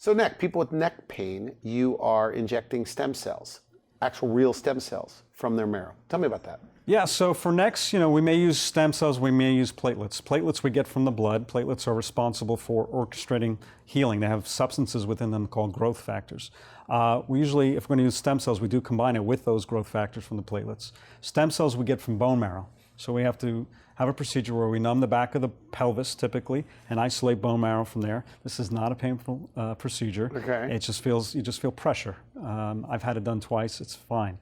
So neck, people with neck pain, you are injecting stem cells, actual real stem cells from their marrow. Tell me about that. Yeah, so for necks, we may use stem cells, we may use platelets. Platelets we get from the blood. Platelets are responsible for orchestrating healing. They have substances within them called growth factors. We usually, if we're going to use stem cells, we do combine it with those growth factors from the platelets. Stem cells we get from bone marrow. So we have to have a procedure where we numb the back of the pelvis typically and isolate bone marrow from there. This is not a painful procedure. Okay. It just feels, you just feel pressure. I've had it done twice, it's fine.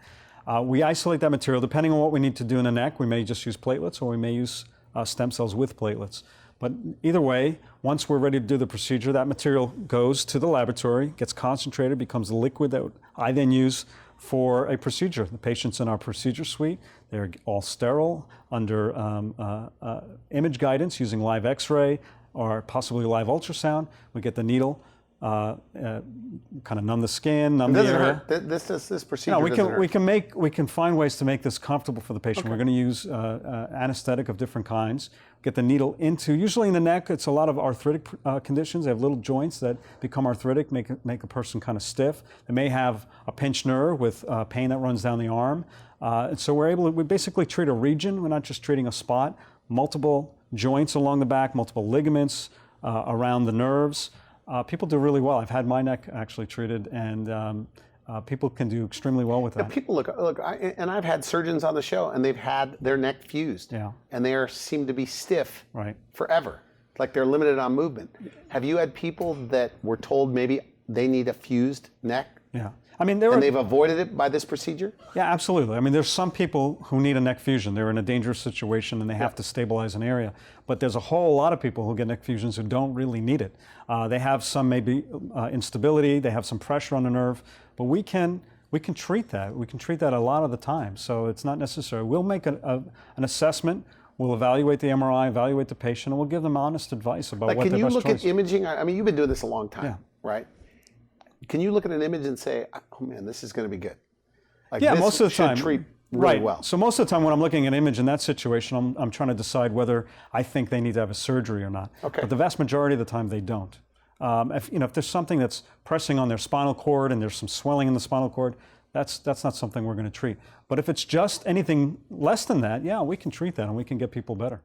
We isolate that material. Depending on what we need to do in the neck, we may just use platelets or we may use stem cells with platelets. But either way, once we're ready to do the procedure, that material goes to the laboratory, gets concentrated, becomes a liquid that I then use for a procedure. The patients in our procedure suite, they're all sterile under image guidance using live X-ray or possibly live ultrasound. We get the needle, kind of numb the skin, numb the area. It doesn't hurt. This procedure No, doesn't hurt. we can find ways to make this comfortable for the patient. Okay. We're going to use anesthetic of different kinds. Get the needle into, usually in the neck, it's a lot of arthritic conditions. They have little joints that become arthritic, make a person kind of stiff. They may have a pinched nerve with pain that runs down the arm. And so we basically treat a region. We're not just treating a spot. Multiple joints along the back, multiple ligaments around the nerves. People do really well. I've had my neck actually treated, and people can do extremely well with that. Now, people look, and I've had surgeons on the show, and they've had their neck fused, Yeah. and they seem to be stiff Right. forever, like they're limited on movement. Have you had people that were told maybe they need a fused neck, Yeah. I mean, and they've avoided it by this procedure? Yeah, absolutely. I mean, there's some people who need a neck fusion. They're in a dangerous situation and they have to stabilize an area. But there's a whole lot of people who get neck fusions who don't really need it. They have some maybe instability, they have some pressure on the nerve, but we can treat that. We can treat that a lot of the time, so it's not necessary. We'll make an assessment. We'll evaluate the MRI, evaluate the patient, and we'll give them honest advice about what their best choice is. Can you look at imaging? I mean, you've been doing this a long time, Yeah. right? Can you look at an image and say, oh man, this is going to be good? Like, Yeah, this most of the should time. treat really Right. well. So most of the time when I'm looking at an image in that situation, I'm trying to decide whether I think they need to have a surgery or not. Okay. But the vast majority of the time they don't. If there's something that's pressing on their spinal cord and there's some swelling in the spinal cord, that's not something we're going to treat. But if it's just anything less than that, yeah, we can treat that and we can get people better.